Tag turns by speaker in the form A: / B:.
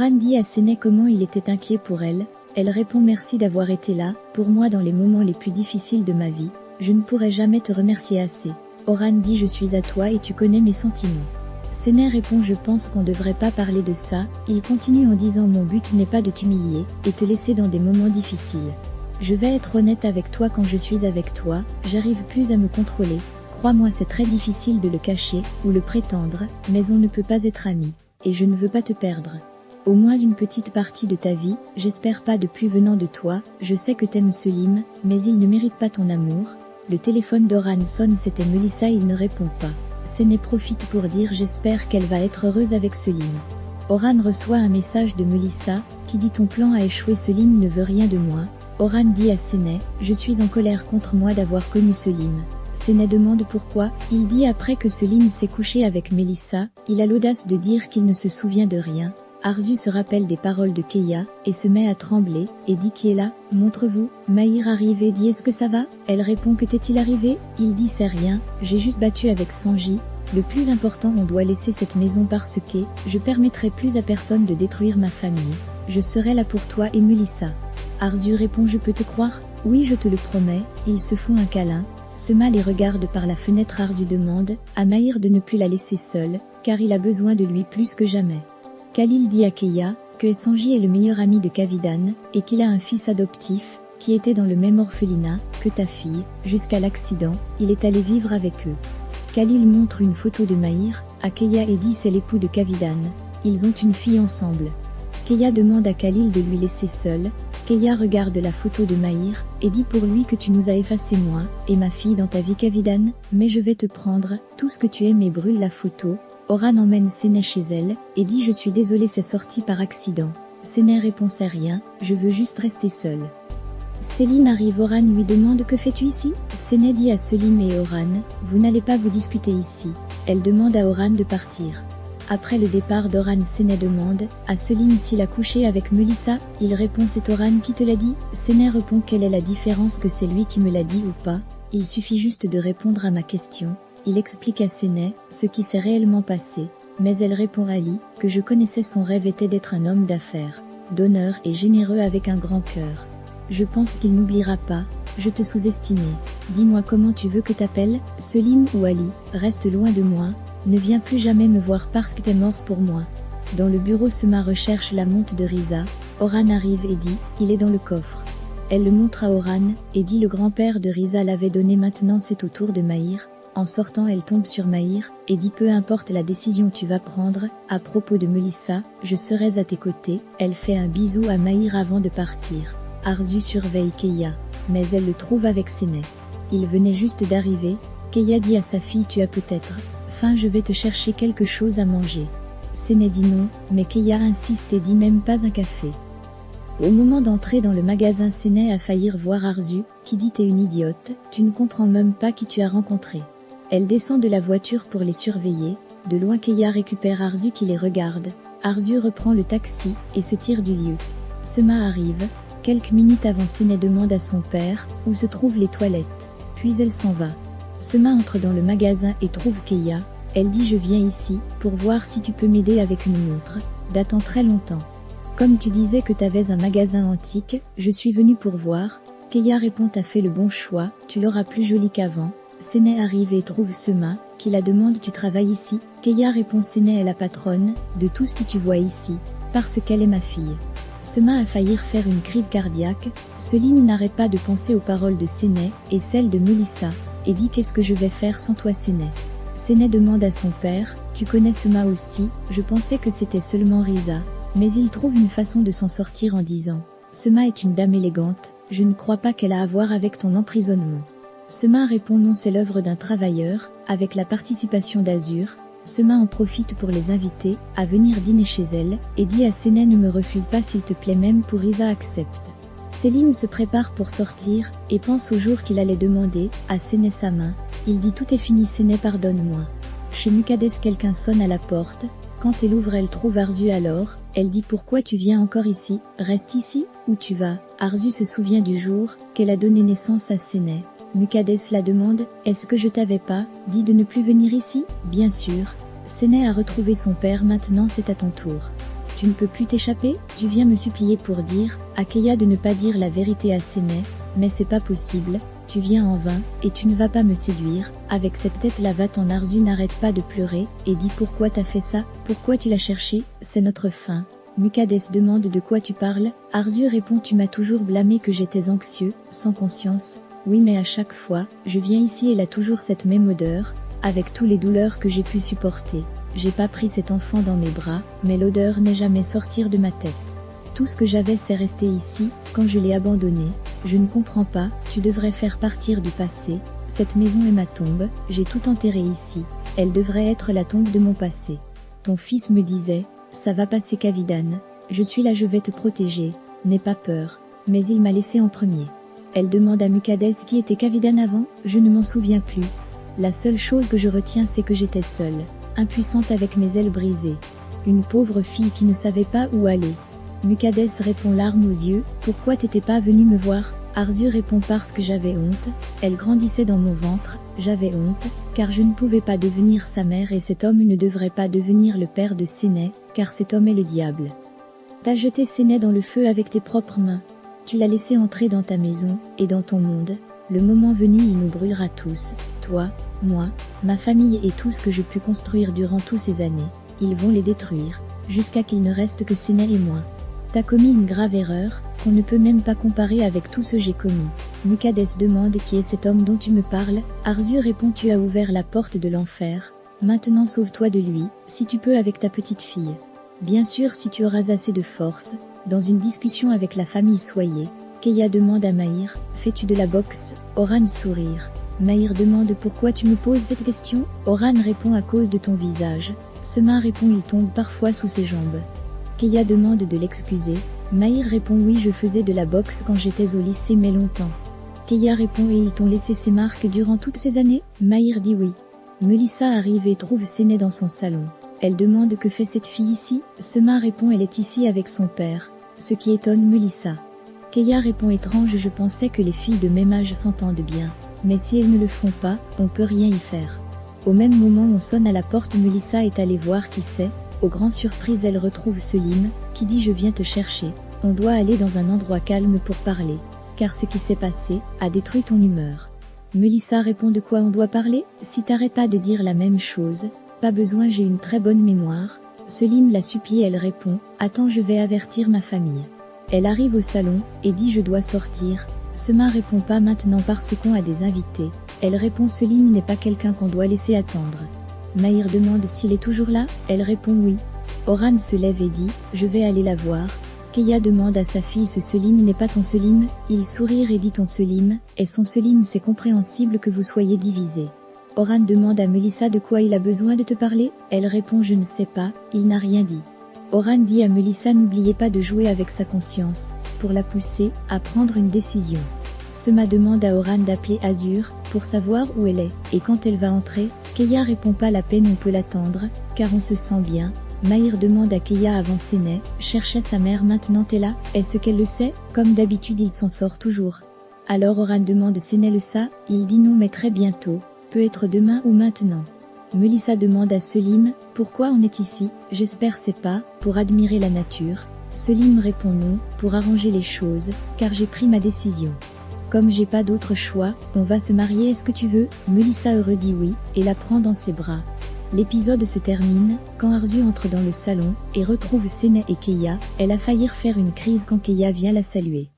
A: Oran dit à Séné comment il était inquiet pour elle. Elle répond merci d'avoir été là, pour moi dans les moments les plus difficiles de ma vie. Je ne pourrai jamais te remercier assez. Oran dit je suis à toi et tu connais mes sentiments. Séné répond je pense qu'on devrait pas parler de ça. Il continue en disant mon but n'est pas de t'humilier et te laisser dans des moments difficiles. Je vais être honnête avec toi quand je suis avec toi, j'arrive plus à me contrôler. Crois-moi c'est très difficile de le cacher ou le prétendre, mais on ne peut pas être amis. Et je ne veux pas te perdre. Au moins d'une petite partie de ta vie, j'espère pas de plus venant de toi, je sais que t'aimes Selim, mais il ne mérite pas ton amour. Le téléphone d'Oran sonne, c'était Melissa, il ne répond pas. Séné profite pour dire j'espère qu'elle va être heureuse avec Selim. Oran reçoit un message de Melissa, qui dit ton plan a échoué, Selim ne veut rien de moi. Oran dit à Séné, je suis en colère contre moi d'avoir connu Selim. Séné demande pourquoi, il dit après que Selim s'est couché avec Melissa, il a l'audace de dire qu'il ne se souvient de rien. Arzu se rappelle des paroles de Keia, et se met à trembler, et dit qui est là, montre-vous. Mahir arrive et dit est-ce que ça va? Elle répond que t'est-il arrivé? Il dit c'est rien, j'ai juste battu avec Sanji. Le plus important, on doit laisser cette maison parce que, je permettrai plus à personne de détruire ma famille. Je serai là pour toi et Melissa. Arzu répond je peux te croire? Oui je te le promets, ils se font un câlin. Sema les regarde par la fenêtre. Arzu demande à Mahir de ne plus la laisser seule, car il a besoin de lui plus que jamais. Khalil dit à Keia que Sanji est le meilleur ami de Kavidan et qu'il a un fils adoptif qui était dans le même orphelinat que ta fille. Jusqu'à l'accident, il est allé vivre avec eux. Khalil montre une photo de Mahir à Keia et dit c'est l'époux de Kavidan. Ils ont une fille ensemble. Keia demande à Khalil de lui laisser seul. Keia regarde la photo de Mahir et dit pour lui que tu nous as effacé moi et ma fille dans ta vie Kavidan, mais je vais te prendre tout ce que tu aimes et brûle la photo. Oran emmène Séné chez elle, et dit je suis désolé c'est sorti par accident. Séné répond c'est rien, je veux juste rester seule. Selim arrive, Oran lui demande que fais-tu ici? Séné dit à Selim et Oran, vous n'allez pas vous disputer ici. Elle demande à Oran de partir. Après le départ d'Oran, Séné demande à Selim s'il a couché avec Melissa, il répond c'est Oran qui te l'a dit. Séné répond quelle est la différence que c'est lui qui me l'a dit ou pas, il suffit juste de répondre à ma question. Il explique à Séné ce qui s'est réellement passé, mais elle répond à Ali que je connaissais son rêve était d'être un homme d'affaires, d'honneur et généreux avec un grand cœur. Je pense qu'il n'oubliera pas, je te sous-estimais. Dis-moi comment tu veux que t'appelles, Selim ou Ali, reste loin de moi, ne viens plus jamais me voir parce que t'es mort pour moi. Dans le bureau Sema recherche la montre de Riza, Oran arrive et dit, il est dans le coffre. Elle le montre à Oran, et dit le grand-père de Riza l'avait donné maintenant c'est au tour de Mahir. En sortant elle tombe sur Mahir, et dit peu importe la décision tu vas prendre, à propos de Melissa, je serai à tes côtés, elle fait un bisou à Mahir avant de partir. Arzu surveille Keia, mais elle le trouve avec Séné. Il venait juste d'arriver, Keia dit à sa fille tu as peut-être faim, je vais te chercher quelque chose à manger. Séné dit non, mais Keia insiste et dit même pas un café. Au moment d'entrer dans le magasin, Séné a failli revoir Arzu, qui dit t'es une idiote, tu ne comprends même pas qui tu as rencontré. Elle descend de la voiture pour les surveiller, de loin Keia récupère Arzu qui les regarde, Arzu reprend le taxi et se tire du lieu. Sema arrive, quelques minutes avant Séné demande à son père où se trouvent les toilettes, puis elle s'en va. Sema entre dans le magasin et trouve Keia, elle dit je viens ici pour voir si tu peux m'aider avec une montre, datant très longtemps. Comme tu disais que t'avais un magasin antique, je suis venue pour voir. Keia répond t'as fait le bon choix, tu l'auras plus jolie qu'avant. Séné arrive et trouve Sema, qui la demande tu travailles ici? Keia répond Séné est la patronne de tout ce que tu vois ici, parce qu'elle est ma fille. Sema a failli faire une crise cardiaque. Selim n'arrête pas de penser aux paroles de Séné et celles de Melissa, et dit qu'est-ce que je vais faire sans toi Séné? Séné demande à son père, tu connais Sema aussi? Je pensais que c'était seulement Riza. Mais il trouve une façon de s'en sortir en disant « Sema est une dame élégante, je ne crois pas qu'elle a à voir avec ton emprisonnement. » Sema répond non c'est l'œuvre d'un travailleur, avec la participation d'Azur. Sema en profite pour les inviter à venir dîner chez elle, et dit à Séné ne me refuse pas s'il te plaît même pour Riza accepte. Selim se prépare pour sortir, et pense au jour qu'il allait demander à Séné sa main. Il dit tout est fini Séné pardonne-moi. Chez Mukadès quelqu'un sonne à la porte. Quand elle ouvre elle trouve Arzu alors, elle dit pourquoi tu viens encore ici, reste ici, où tu vas? Arzu se souvient du jour qu'elle a donné naissance à Séné. Mukadès la demande, est-ce que je t'avais pas dit de ne plus venir ici? Bien sûr. Séné a retrouvé son père maintenant c'est à ton tour. Tu ne peux plus t'échapper? Tu viens me supplier pour dire à Keia de ne pas dire la vérité à Séné, mais c'est pas possible, tu viens en vain, et tu ne vas pas me séduire. Avec cette tête-là va-t'en. Arzu n'arrête pas de pleurer, et dit pourquoi t'as fait ça, pourquoi tu l'as cherché, c'est notre fin. Mukadès demande de quoi tu parles, Arzu répond tu m'as toujours blâmé que j'étais anxieux, sans conscience. Oui mais à chaque fois, je viens ici elle a toujours cette même odeur, avec tous les douleurs que j'ai pu supporter. J'ai pas pris cet enfant dans mes bras, mais l'odeur n'est jamais sortir de ma tête. Tout ce que j'avais c'est rester ici, quand je l'ai abandonné. Je ne comprends pas, tu devrais faire partir du passé. Cette maison est ma tombe, j'ai tout enterré ici. Elle devrait être la tombe de mon passé. Ton fils me disait, ça va passer Kavidan. Je suis là, je vais te protéger. N'aie pas peur. Mais il m'a laissé en premier. Elle demande à Mukadès qui était Kavidan avant, je ne m'en souviens plus. La seule chose que je retiens c'est que j'étais seule, impuissante avec mes ailes brisées. Une pauvre fille qui ne savait pas où aller. Mukadès répond larmes aux yeux, pourquoi t'étais pas venu me voir? Arzu répond parce que j'avais honte, elle grandissait dans mon ventre, j'avais honte, car je ne pouvais pas devenir sa mère et cet homme ne devrait pas devenir le père de Séné, car cet homme est le diable. T'as jeté Séné dans le feu avec tes propres mains. Tu l'as laissé entrer dans ta maison, et dans ton monde. Le moment venu il nous brûlera tous, toi, moi, ma famille et tout ce que je pus construire durant toutes ces années. Ils vont les détruire, jusqu'à qu'il ne reste que Séné et moi. T'as commis une grave erreur, qu'on ne peut même pas comparer avec tout ce que j'ai commis. Mukadès demande qui est cet homme dont tu me parles, Arzu répond tu as ouvert la porte de l'enfer, maintenant sauve-toi de lui, si tu peux avec ta petite fille. Bien sûr si tu auras assez de force. Dans une discussion avec la famille Soyer, Keia demande à Mahir, fais-tu de la boxe? Oran sourire. Mahir demande pourquoi tu me poses cette question? Oran répond à cause de ton visage. Sema répond il tombe parfois sous ses jambes. Keia demande de l'excuser. Mahir répond oui je faisais de la boxe quand j'étais au lycée mais longtemps. Keia répond et ils t'ont laissé ces marques durant toutes ces années? Mahir dit oui. Melissa arrive et trouve Séné dans son salon. Elle demande que fait cette fille ici? Sema répond elle est ici avec son père, ce qui étonne Melissa. Keia répond étrange je pensais que les filles de même âge s'entendent bien, mais si elles ne le font pas, on peut rien y faire. Au même moment on sonne à la porte, Melissa est allée voir qui c'est. Aux grandes surprises elle retrouve Selim, qui dit je viens te chercher, on doit aller dans un endroit calme pour parler, car ce qui s'est passé a détruit ton humeur. Melissa répond de quoi on doit parler? Si t'arrêtes pas de dire la même chose, pas besoin j'ai une très bonne mémoire. Selim la supplie, elle répond, attends je vais avertir ma famille. Elle arrive au salon, et dit je dois sortir. Sema répond pas maintenant parce qu'on a des invités. Elle répond Selim n'est pas quelqu'un qu'on doit laisser attendre. Mahir demande s'il est toujours là, elle répond oui. Oran se lève et dit, je vais aller la voir. Keia demande à sa fille ce Selim n'est pas ton Selim, il sourit et dit ton Selim, est son Selim c'est compréhensible que vous soyez divisés. Oran demande à Melissa de quoi il a besoin de te parler, elle répond je ne sais pas, il n'a rien dit. Oran dit à Melissa n'oubliez pas de jouer avec sa conscience, pour la pousser à prendre une décision. Sema demande à Oran d'appeler Azur, pour savoir où elle est, et quand elle va entrer, Keia répond pas la peine on peut l'attendre, car on se sent bien. Mahir demande à Keia avant Séné, cherchait sa mère maintenant t'es là, est-ce qu'elle le sait? Comme d'habitude il s'en sort toujours. Alors Oran demande Séné le ça, il dit non mais très bientôt, peut être demain ou maintenant. Melissa demande à Selim, pourquoi on est ici? J'espère c'est pas, pour admirer la nature. Selim répond non, pour arranger les choses, car j'ai pris ma décision. Comme j'ai pas d'autre choix, on va se marier est-ce que tu veux? Melissa heureux dit oui, et la prend dans ses bras. L'épisode se termine, quand Arzu entre dans le salon, et retrouve Séné et Keia, elle a failli faire une crise quand Keia vient la saluer.